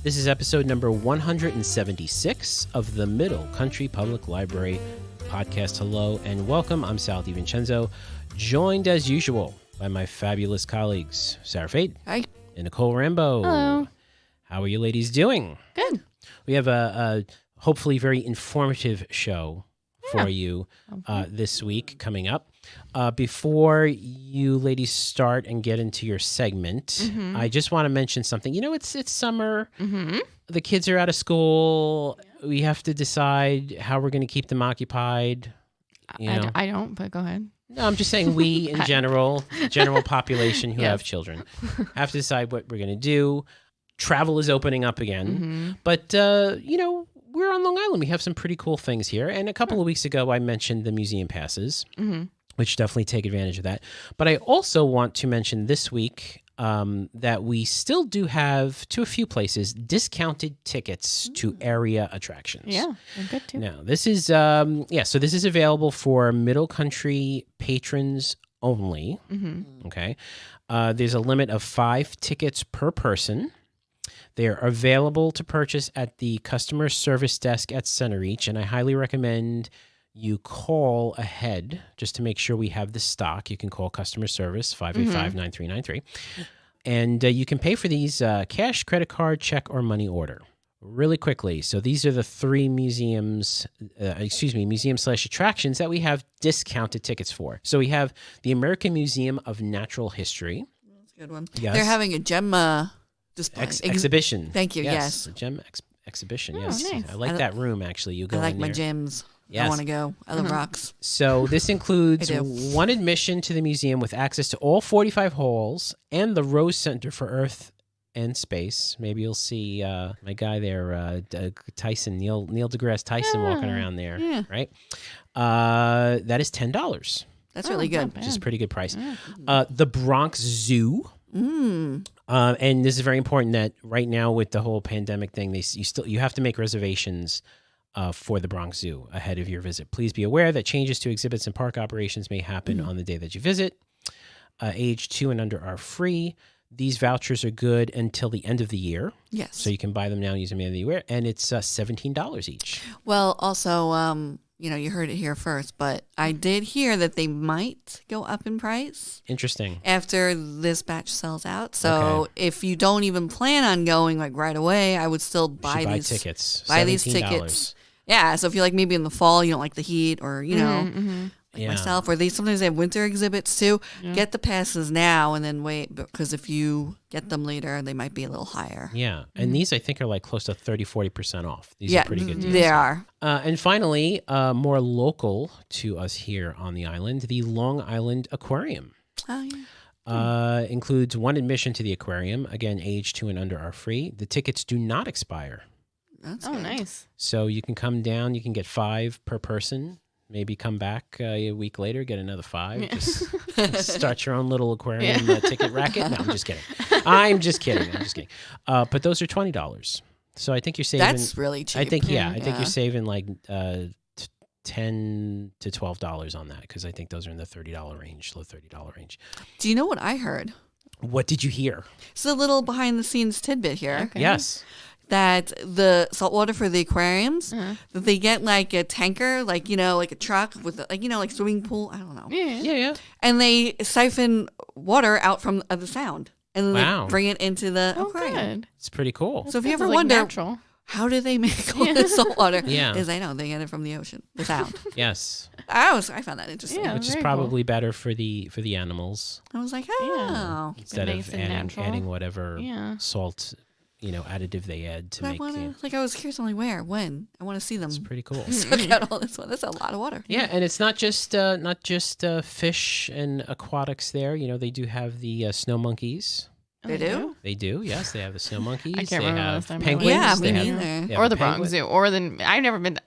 This is episode number 176 of the Middle Country Public Library podcast. Hello and welcome. I'm Sal DiVincenzo, joined as usual by my fabulous colleagues, Sarah Fade. Hi. And Nicole Rambo. Hello. How are you ladies doing? Good. We have a hopefully very informative show for you this week coming up. Before you ladies start and get into your segment, I just want to mention something. You know, it's summer. The kids are out of school. We have to decide how we're going to keep them occupied. I don't, but go ahead. No, I'm just saying we in general population who have children have to decide what we're going to do. Travel is opening up again. But, we're on Long Island. We have some pretty cool things here. And a couple of weeks ago, I mentioned the museum passes, which definitely take advantage of that. But I also want to mention this week that we still do have, to a few places, discounted tickets to area attractions. Yeah, they're good too. Now, this is, so this is available for Middle Country patrons only. Okay. There's a limit of 5 tickets per person. They are available to purchase at the customer service desk at Centereach, and I highly recommend you call ahead just to make sure we have the stock. You can call customer service, 585-9393, and you can pay for these cash, credit card, check, or money order. Really quickly, so these are the 3 museum/attractions that we have discounted tickets for. So we have the American Museum of Natural History. That's a good one. Yes. They're having a gem exhibition. Thank you. Yes. A gem exhibition. Oh, yes. nice. I like that room, actually. You go I like in my there. gems. Yes. I want to go. I love rocks. So this includes I do. one admission to the museum with access to all 45 halls and the Rose Center for Earth and Space. Maybe you'll see my guy there, Tyson, Neil deGrasse Tyson walking around there, right? That is $10. That's really good. Which is a pretty good price. The Bronx Zoo. And this is very important that right now with the whole pandemic thing, you have to make reservations for the Bronx Zoo ahead of your visit. Please be aware that changes to exhibits and park operations may happen on the day that you visit. Age 2 and under are free. These vouchers are good until the end of the year. Yes. So you can buy them now and use them at the end of the year. And it's $17 each. Well, also, you heard it here first, but I did hear that they might go up in price Interesting. after this batch sells out. So if you don't even plan on going like right away, I would still buy these tickets. Buy these $17. tickets. Yeah. So if you like maybe in the fall, you don't like the heat, or myself, or sometimes they have winter exhibits too. Get the passes now and then wait, because if you get them later, they might be a little higher. Yeah. And these I think are like close to 30-40% off. These are pretty good deals. They are. And finally, more local to us here on the island, the Long Island Aquarium. Oh, yeah. Includes one admission to the aquarium. Again, age 2 and under are free. The tickets do not expire. That's Oh, good. nice. So you can come down. You can get 5 per person. Maybe come back a week later, get another 5. Just start your own little aquarium ticket racket. No, I'm just kidding. But those are $20. So I think you're saving. That's really cheap. I think you're saving like $10 to $12 on that, because I think those are in the $30 range, low $30 range. Do you know what I heard? What did you hear? It's a little behind the scenes tidbit here. Okay. Yes. That the saltwater for the aquariums, that they get like a tanker, like a truck with like swimming pool. I don't know. Yeah. And they siphon water out from the sound, and then they bring it into the aquarium. Good. It's pretty cool. So if you ever Like wonder natural. how do they make all this salt water, Yeah. is I know they get it from the ocean, the sound. Yes. I found that interesting. Yeah. Which is very probably better for the animals, I was like, oh. instead nice of and natural. adding whatever Yeah. salt, additive they add to But make I was curious, only where, when. I want to see them. It's pretty cool. Suck out all this one. That's a lot of water. Yeah, and it's not just fish and aquatics there. They do have the snow monkeys. They do? They do, yes. They have the snow monkeys. I can't they remember have last time I penguins. Yeah, they me have, neither. they have Or the penguin- Bronx Zoo. Or I've never been.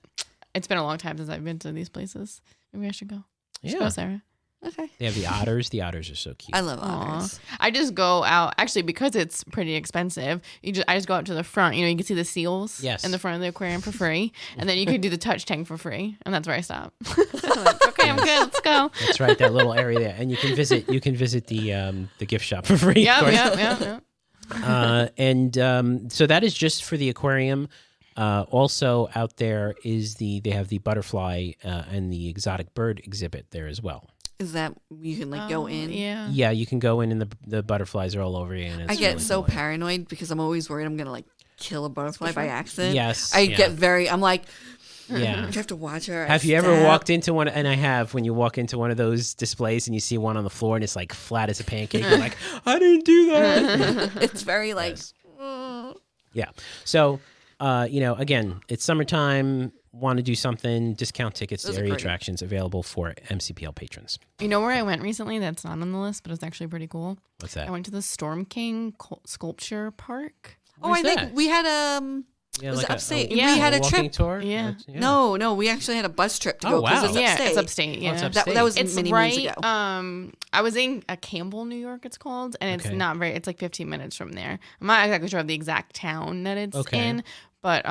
It's been a long time since I've been to these places. Maybe I should go. Just go, Yeah. Sarah. Okay. They have the otters. The otters are so cute. I love Aw. otters. I just go out actually because it's pretty expensive. I just go out to the front. You can see the seals Yes. in the front of the aquarium for free, and then you can do the touch tank for free, and that's where I stop. I'm like, okay, I'm good. Let's go. That's right, that little area there, and you can visit the gift shop for free. Yeah, of course. yeah. So that is just for the aquarium. Also out there is they have the butterfly and the exotic bird exhibit there as well. Is that you can go in? Yeah. Yeah, you can go in and the butterflies are all over you. And it's I get really so cool. paranoid because I'm always worried I'm gonna kill a butterfly by accident. Yes, I yeah. get very. I'm like, Yeah. you have to watch her. Have you ever walked into one? And I have. When you walk into one of those displays and you see one on the floor and it's like flat as a pancake, you're like, I didn't do that. It's very Yes. Yeah. So, again, it's summertime. Want to do something? Discount tickets to Those are area great. attractions available for MCPL patrons. You know where I went recently that's not on the list, but it's actually pretty cool? What's that? I went to the Storm King Sculpture Park. Oh, Where's I think that? we had Yeah, was like it upstate? Yeah. We had a walking trip. tour. Yeah. No, we actually had a bus trip to Oh, go because wow. it's Yeah, upstate. it's upstate. Yeah. it's upstate. That was It's many right. moons ago. I was in Campbell, New York. It's called, and it's Okay. not very. It's like 15 minutes from there. I'm not exactly sure of the exact town that it's Okay. in, but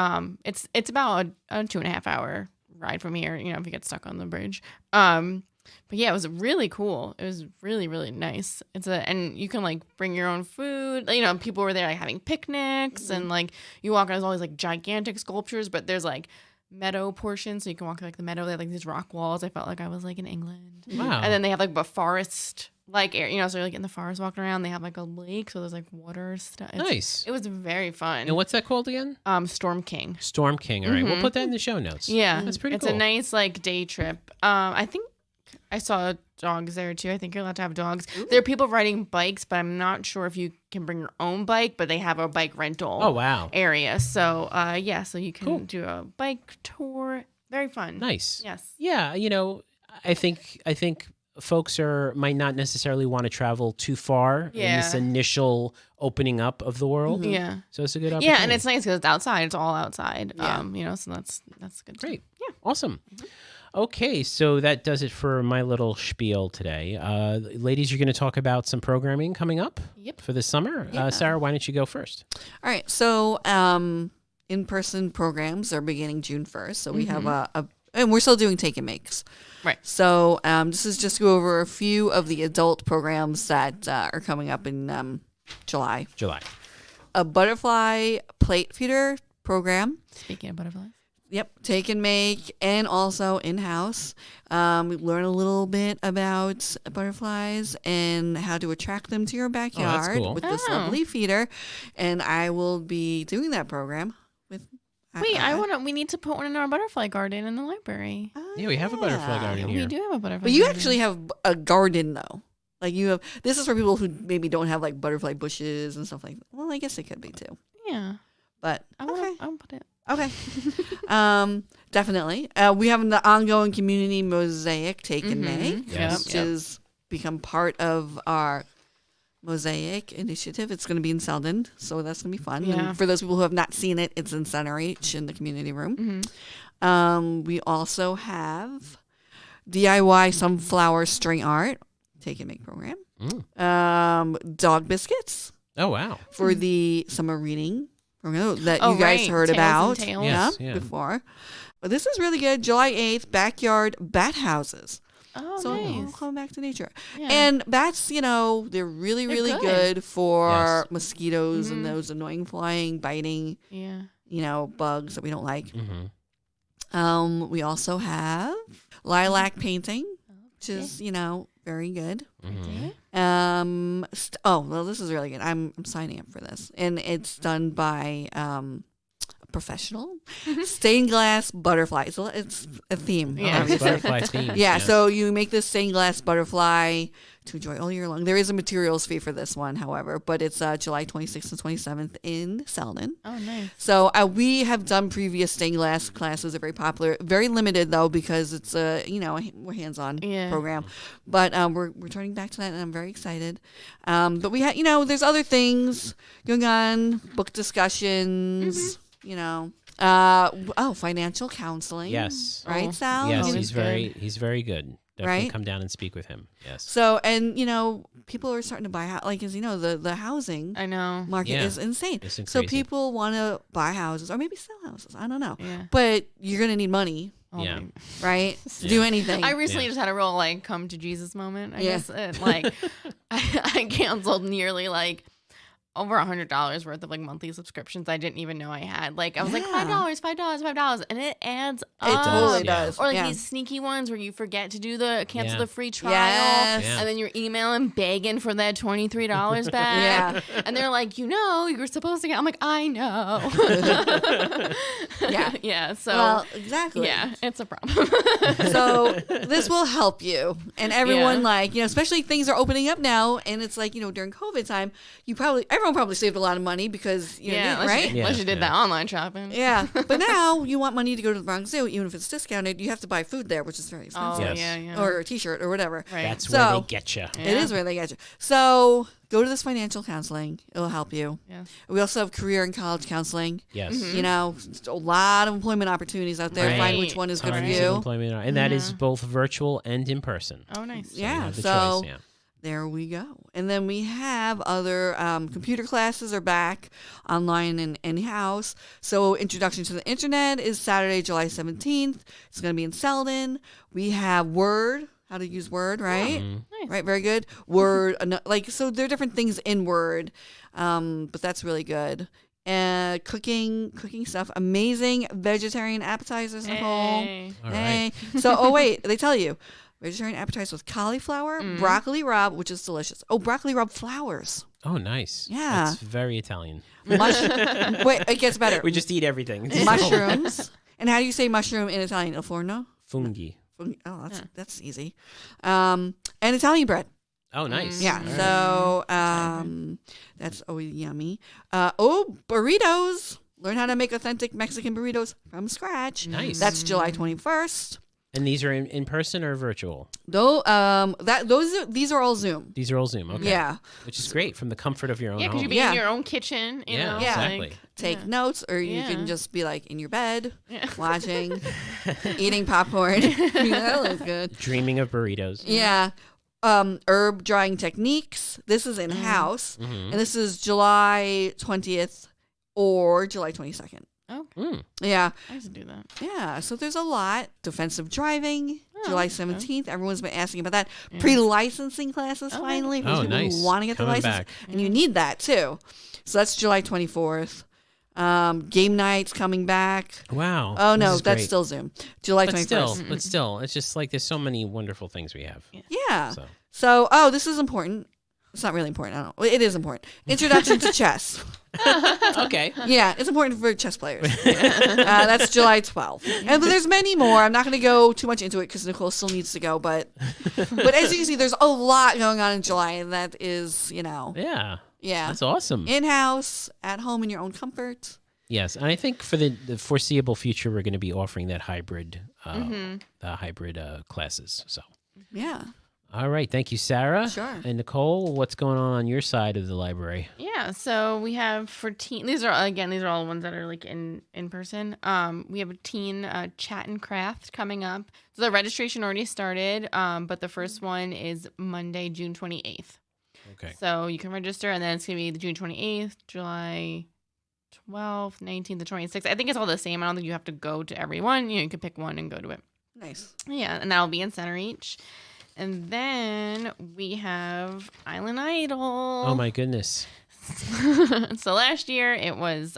it's about a 2.5 hour ride from here. If you get stuck on the bridge. But yeah, it was really cool. It was really, really nice. And you can bring your own food. People were there having picnics and you walk. There's always gigantic sculptures, but there's meadow portions, so you can walk the meadow. They have these rock walls. I felt like I was in England. Wow. And then they have a forest area. So you're in the forest walking around. They have a lake, so there's water stuff. Nice. It was very fun. And what's that called again? Storm King. Storm King. All right, we'll put that in the show notes. Yeah, That's pretty it's cool. a nice day trip. I think I saw dogs there too. I think you're allowed to have dogs. There are people riding bikes, but I'm not sure if you can bring your own bike. But they have a bike rental. Oh, wow. Area. So so you can Cool. do a bike tour. Very fun. Nice. Yes. Yeah, I think folks might not necessarily want to travel too far in this Yeah. initial opening up of the world. Yeah. So it's a good opportunity. Yeah, and it's nice because it's outside. It's all outside. Yeah. So that's good. too. Great. Yeah. Awesome. Okay, so that does it for my little spiel today. Ladies, you're going to talk about some programming coming up Yep. for this summer. Sarah, why don't you go first? All right. So, in-person programs are beginning June 1st. So we have and we're still doing take and makes. Right. So this is just to go over a few of the adult programs that are coming up in July. A butterfly plate feeder program. Speaking of butterflies. Yep, take and make, and also in-house. We learn a little bit about butterflies and how to attract them to your backyard cool. with this Oh. lovely feeder. And I will be doing that program with. Wait, we need to put one in our butterfly garden in the library. Yeah, we have a butterfly garden here. We do have a butterfly. But you garden. actually have a garden though. You have. This is for people who maybe don't have butterfly bushes and stuff like that. Well, I guess it could be too. Yeah. But I okay. want to put it. Okay. Definitely. We have the ongoing community mosaic take and make, Yes. which has become part of our mosaic initiative. It's going to be in Selden, so that's going to be fun. Yeah. And for those people who have not seen it, it's in Center H in the community room. We also have DIY sunflower string art take and make program. Dog biscuits Oh, wow. for the summer reading program that Oh, you guys right. heard Tails about and Tails. Yes, yeah, yeah. before. But this is really good. July 8th, backyard bat houses. Oh, So nice. come back to nature. Yeah. And bats, they're really, They're really good. good for Yes. mosquitoes and those annoying flying, biting, Yeah. bugs that we don't like. Mm-hmm. We also have lilac painting, which is, very good. Mm-hmm. Well, this is really good. I'm signing up for this, and it's done by a professional stained glass butterfly. So it's a theme. Yeah. Oh, it's obviously. butterfly themed. Yeah, so you make this stained glass butterfly to enjoy all year long. There is a materials fee for this one, however, but it's July 26th and 27th in Selden. Oh, nice. So we have done previous stained glass classes. They're very popular, very limited though because it's a more hands-on program. But we're returning back to that, and I'm very excited. But we had there's other things going on, book discussions. Financial counseling. Yes. Right, Oh. Sal? Yes, Oh, he's that's he's very good. Definitely Right? come down and speak with him. Yes. So, and people are starting to buy because the housing I know. market Yeah. is insane. It's So crazy. people want to buy houses or maybe sell houses. I don't know. Yeah. But you're going to need money, Oh, Yeah. my- right? To do anything. I recently Yeah. just had a real come to Jesus moment. I Yeah. guess I canceled nearly over $100 worth of like monthly subscriptions I didn't even know I had. Like I was like Yeah. $5, and it adds up. It totally Yeah. does. Or like yeah. these sneaky ones where you forget to do cancel Yeah. the free trial, Yes. Yeah. and then you're emailing begging for that $23 back. Yeah. And they're like, you're supposed to get. I'm like, I know. Yeah. Yeah. So Well, exactly. yeah, it's a problem. So this will help you. And everyone especially things are opening up now, and it's like, during COVID time, everyone probably saved a lot of money because right? Unless you did that online shopping. Yeah. But now you want money to go to the Bronx Zoo, even if it's discounted, you have to buy food there, which is very Oh, expensive. Yes. yeah. Or a t-shirt or whatever. Right. That's So- where they get you. It is where they get you. So go to this financial counseling. It'll help you. Yeah. We also have career and college counseling. Yes. Just a lot of employment opportunities out there. Right. Find which one is good for Tons of you. employment, and that is both virtual and in person. Oh, nice. So you Yeah. have the So choice, yeah. there we go. And then we have other computer classes are back online and in-house. So Introduction to the Internet is Saturday, July 17th. It's going to be in Selden. We have Word, how to use Word, right? Mhm. Nice. Right, very good. Word, so there are different things in Word, but that's really good. Cooking stuff, amazing vegetarian appetizers, Nicole. Hey. All Hey. right. So, wait, they tell you vegetarian appetizer with cauliflower, broccoli rabe, which is delicious. Oh, broccoli rabe flowers. Oh, nice. Yeah. That's very Italian. Wait, it gets better. We just eat everything. Mushrooms. And how do you say mushroom in Italian? Il forno? Fungi. Oh, that's easy. And Italian bread. Oh, nice. Yeah. All right. So that's always yummy. Burritos. Learn how to make authentic Mexican burritos from scratch. Nice. That's July 21st. And these are in person or virtual? Though these are all Zoom. These are all Zoom. Okay. Yeah. Which is great from the comfort of your own Yeah, because home. you'd be Yeah. in your own kitchen. You know? Yeah. exactly. Like, Take notes, or you Yeah. can just be like in your bed, Yeah. watching, eating popcorn. That looks good. Dreaming of burritos. Yeah. Herb drying techniques. This is in house, and this is July 20th or July 22nd. Oh, Mm. Yeah. I used to do that. Yeah. So there's a lot. Defensive driving, July 17th. Everyone's been asking about that. Yeah. Pre-licensing classes Okay. finally. For Oh, people nice. who want to get the Coming license. back. And you need that too. So that's July 24th. Game nights coming back. Wow. Oh, This no, is that's great. still Zoom. July But 21st. still, it's just like there's so many wonderful things we have. Yeah. So. So, this is important. It's not really important. I don't know. It is important. Introduction to chess. Okay. Yeah, it's important for chess players. That's July 12th. But there's many more. I'm not going to go too much into it because Nicole still needs to go. But as you can see, there's a lot going on in July. And that is, Yeah. yeah. That's awesome. In-house, at home in your own comfort. Yes, and I think for the foreseeable future, we're going to be offering that hybrid, classes. So, Yeah. all right, thank you, Sarah. Sure. And Nicole, what's going on your side of the library? Yeah, so we have for teen. These are all the ones that are like in person. We have a teen chat and craft coming up. So the registration already started. But the first one is Monday, June 28th. Okay. So you can register, and then it's gonna be the June 28th, July 12th, 19th, the 26th. I think it's all the same. I don't think you have to go to every one. You can pick one and go to it. Nice. Yeah, and that'll be in Center Reach. And then we have Island Idol. Oh my goodness. So last year it was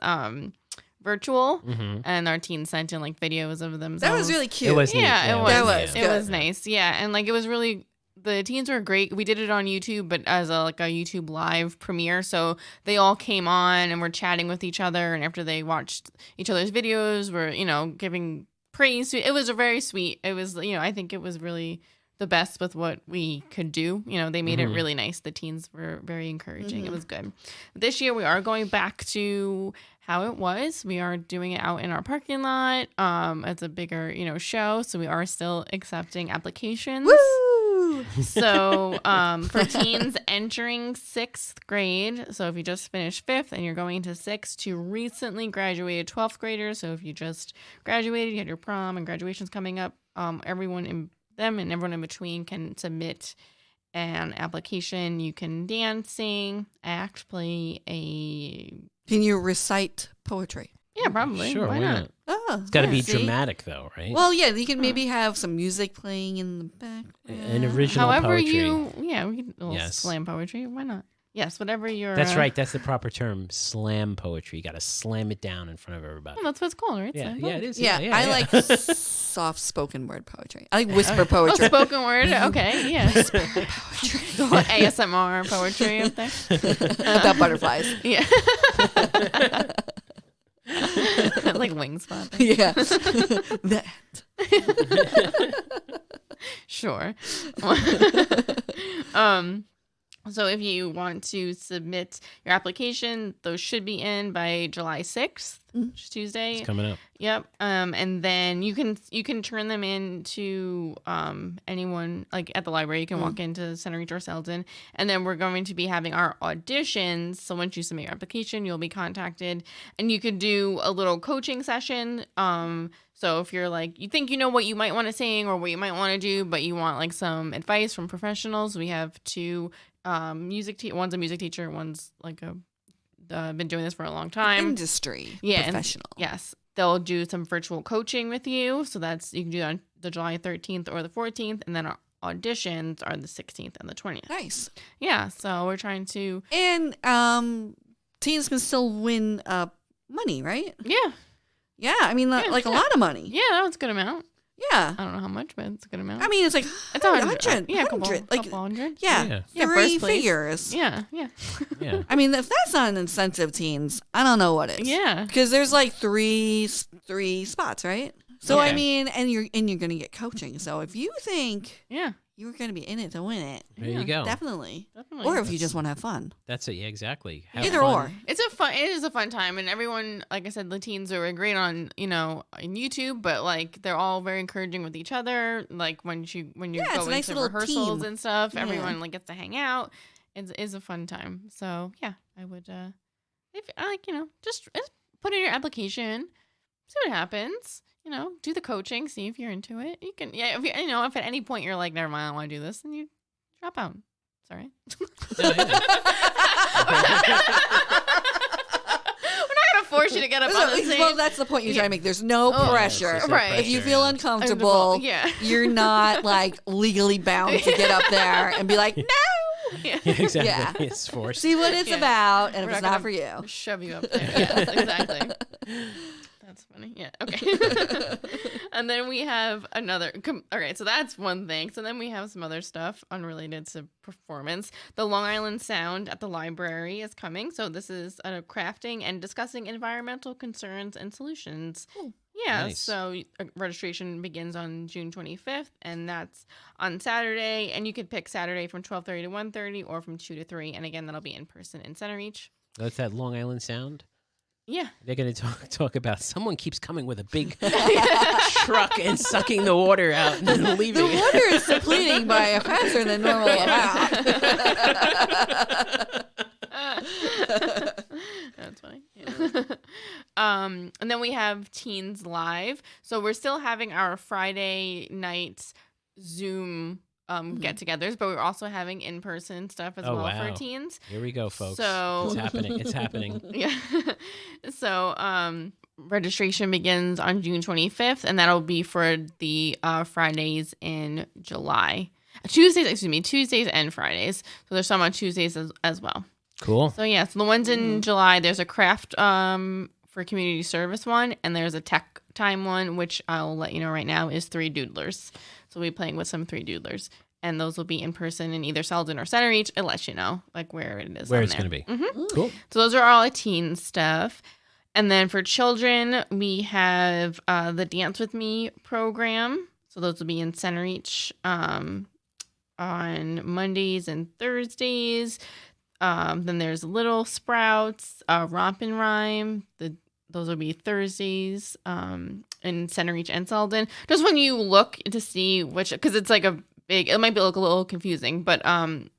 virtual, Mm-hmm. and our teens sent in like videos of themselves. That was really cute. It was neat. Yeah, it was. That was It good. was nice. Yeah, and like it was really. The teens were great. We did it on YouTube, but as a YouTube live premiere. So they all came on and were chatting with each other. And after they watched each other's videos, were giving praise to it. It was a very sweet. It was I think it was really the best with what we could do. They made it really nice. The teens were very encouraging. It was good. This year we are going back to how it was. We are doing it out in our parking lot. It's a bigger show, so we are still accepting applications. Woo! So for teens entering 6th grade, so if you just finished 5th and you're going to 6th, to recently graduated 12th graders, so if you just graduated, you had your prom and graduation's coming up, everyone in between can submit an application. You can dance, sing, act, play Can you recite poetry? Yeah, probably. Sure, Why not? Oh, It's got to be see? dramatic, though, right? Well, yeah, you can maybe have some music playing in the back. An original However poetry. we could Yes. slam poetry. Why not? Yes, whatever your. That's right. That's the proper term. Slam poetry. You got to slam it down in front of everybody. Well, that's what it's called, right? Yeah, Slam yeah, it is. Yeah, Yeah, I like soft spoken word poetry. I like whisper poetry. Oh, spoken word. Okay, yeah. ASMR poetry up there. About butterflies. Yeah. Like wing spot. Yeah. That. Sure. So if you want to submit your application, those should be in by July 6th, which is Tuesday. It's coming up. Yep. And then you can turn them in to anyone, like at the library. You can walk into Center Reach or Selden. And then we're going to be having our auditions. So once you submit your application, you'll be contacted. And you could do a little coaching session. So if you're like, you think you know what you might want to sing or what you might want to do, but you want like some advice from professionals, we have two one's a music teacher, one's like been doing this for a long time. Industry professional. Yes. They'll do some virtual coaching with you. So you can do that on the July 13th or the 14th. And then our auditions are the 16th and the 20th. Nice. Yeah. So we're trying to. And teens can still win money, right? Yeah. Yeah. I mean, like a lot of money. Yeah. That was a good amount. Yeah. I don't know how much, but it's a good amount. I mean, it's like it's 100. Yeah, couple hundred. Yeah. Yeah, Three first place. figures. Yeah. Yeah. I mean, if that's not an incentive, teens, I don't know what is. Yeah. Because there's like three spots, right? So Yeah. I mean, and you're gonna get coaching. So if you think Yeah. you're gonna be in it to win it, There you go. definitely. Definitely. Or if you just want to have fun, That's it. Yeah, exactly. Have either fun. or. It is a fun time, and everyone, like I said, the teens are great on on YouTube, but like they're all very encouraging with each other. Like when you Yeah, it's go a nice into little rehearsals team. and stuff, Yeah. everyone like gets to hang out. It's a fun time. So yeah, I would if like just put in your application, see what happens. Do the coaching, see if you're into it. You can if if at any point you're like, never mind, I don't want to do this, then you drop out. Sorry. Yeah, yeah. We're not gonna force you to get up on the stage. Well, that's the point you're trying to make. There's no Oh, pressure. there's no Right. If you pressure, feel yeah. uncomfortable, Yeah. you're not like legally bound to get up there and be like, no. Yeah. Yeah, exactly. Yeah. It's forced. See what it's Yeah. about, and We're if it's not not gonna for you. Shove you up there. Yes, exactly. That's funny. Yeah. Okay. And then we have another. Okay, so that's one thing. So then we have some other stuff unrelated to performance. The Long Island Sound at the library is coming. So this is crafting and discussing environmental concerns and solutions. Cool. Yeah. Nice. So registration begins on June 25th, and that's on Saturday. And you could pick Saturday from 12:30 to 1:30, or from 2 to 3. And again, that'll be in person in Center Reach. That's that Long Island Sound. Yeah. They're going to talk about someone keeps coming with a big truck and sucking the water out and then leaving. The water is depleting by a faster than normal amount. That's funny. Yeah. And then we have Teens Live. So we're still having our Friday night Zoom get-togethers, but we're also having in-person stuff as Oh, well wow. for teens. Here we go, folks. So- It's happening. It's happening. Yeah. So registration begins on June 25th, and that'll be for the Fridays in July. Tuesdays and Fridays. So there's some on Tuesdays as well. Cool. So yeah, so the ones in July, there's a craft for community service one, and there's a tech time one, which I'll let you know right now is 3 doodlers. So we'll be playing with some 3 doodlers, and those will be in person in either Selden or Center Reach. It lets you know like where it is. Where on it's there. going to be. Mhm. Cool. So those are all teen stuff. And then for children, we have the Dance With Me program. So those will be in Center Reach on Mondays and Thursdays. Then there's Little Sprouts, Romp and Rhyme. Those will be Thursdays in Center Reach and Selden. Just when you look to see which, because it's like it might look a little confusing, but when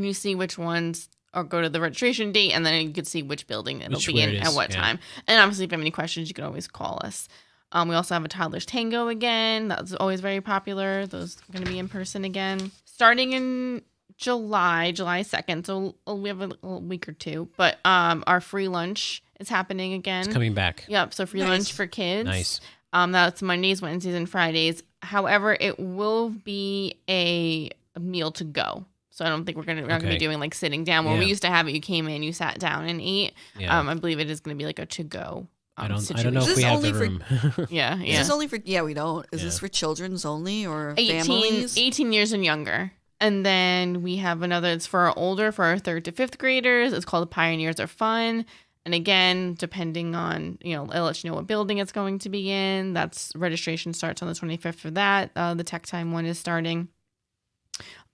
you see which ones, or go to the registration date, and then you can see which building it'll be in at what time. And obviously, if you have any questions, you can always call us. We also have a Toddler's Tango again. That's always very popular. Those are going to be in person again. Starting in July 2nd. So we have a week or two. But our free lunch is happening again. It's coming back. Yep. So free lunch for kids. Nice. That's Mondays, Wednesdays, and Fridays. However, it will be a meal to go. So I don't think we're not going to be doing like sitting down. When we used to have it, you came in, you sat down and ate. Yeah. I believe it is going to be like a to-go I don't situation. know if we have the room. Yeah. Is this only for? Yeah, we don't. Is this for children's only or 18, families? 18 years and younger. And then we have another. It's for our older, for our 3rd to 5th graders. It's called Pioneers Are Fun. And again, depending on, it'll let you know what building it's going to be in. That's registration starts on the 25th for that. The Tech Time one is starting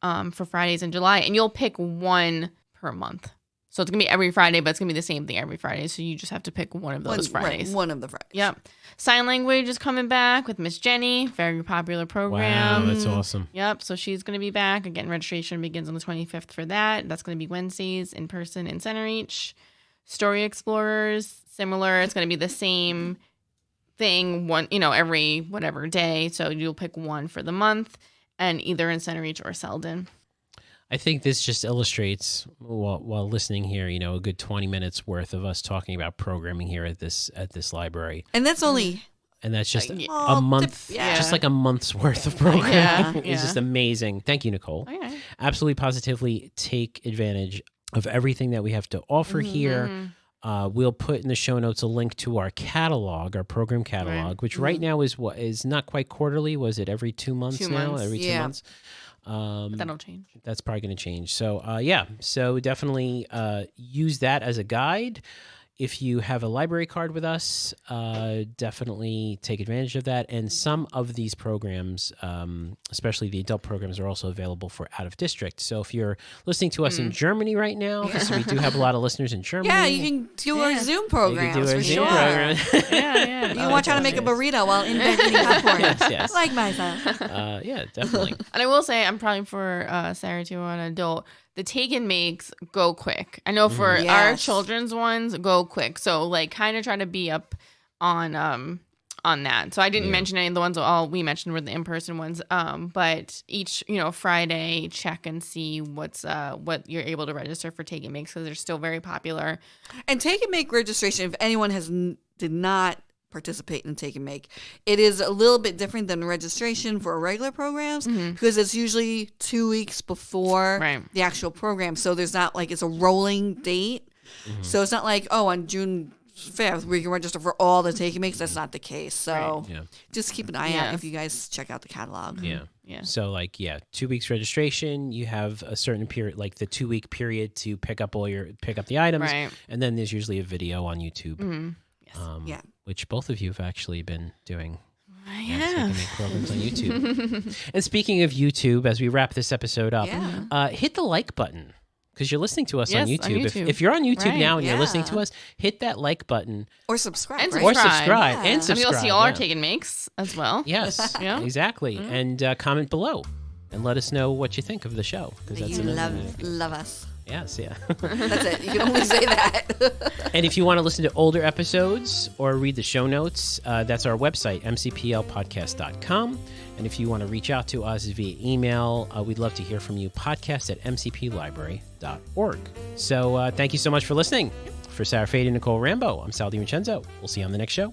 for Fridays in July. And you'll pick one per month. So it's going to be every Friday, but it's going to be the same thing every Friday. So you just have to pick one of those Fridays. Right, one of the Fridays. Yep. Sign language is coming back with Miss Jenny. Very popular program. Wow, that's awesome. Yep. So she's going to be back. Again, registration begins on the 25th for that. That's going to be Wednesdays in person in Center Reach. Story Explorers, similar. It's going to be the same thing, every whatever day. So you'll pick one for the month, and either in Center Reach or Selden. I think this just illustrates while listening here, a good 20 minutes worth of us talking about programming here at this library. And that's only And that's just a month, just like a month's worth of programming. Yeah. It's just amazing. Thank you, Nicole. Okay. Absolutely, positively take advantage of everything that we have to offer here. We'll put in the show notes a link to our catalog, our program catalog, which right now is not quite quarterly. Was it every 2 months now? Every 2 months. But that'll change. That's probably going to change. So, so definitely use that as a guide. If you have a library card with us, definitely take advantage of that. And some of these programs, especially the adult programs, are also available for out of district. So if you're listening to us in Germany right now, because we do have a lot of listeners in Germany. Yeah, you can do our Zoom programs for sure. Yeah. You can watch how to make a burrito while in bed eating popcorn. Yes. Like myself. Yeah, definitely. And I will say, I'm probably for Sarah too, an adult. The take and makes go quick. I know for our children's ones, go quick. So like kind of try to be up on that. So I didn't mention any of the ones all we mentioned were the in-person ones. But each, Friday check and see what you're able to register for take and makes, because they're still very popular. And take and make registration, if anyone did not participate in take and make, it is a little bit different than registration for regular programs, because it's usually 2 weeks before the actual program. So there's not like it's a rolling date. So it's not like, on June 5th we can register for all the take and makes. That's not the case. So just keep an eye out if you guys check out the catalog. Yeah. So 2 weeks registration, you have a certain period, like the 2 week period to pick up the items. And then there's usually a video on YouTube. Which both of you have actually been doing. Taking programs on YouTube. And speaking of YouTube, as we wrap this episode up, hit the like button, because you're listening to us on YouTube. If you're on YouTube now and you're listening to us, hit that like button. Or subscribe. And Or subscribe. And subscribe. And you'll see all our take and makes as well. Yes, exactly. And comment below and let us know what you think of the show. That you love us. Yes, yeah. That's it. You can only say that. And if you want to listen to older episodes or read the show notes, that's our website, mcplpodcast.com. And if you want to reach out to us via email, we'd love to hear from you, podcast@mcplibrary.org. So thank you so much for listening. For Sarah Fade and Nicole Rambo, I'm Sal DiVincenzo. We'll see you on the next show.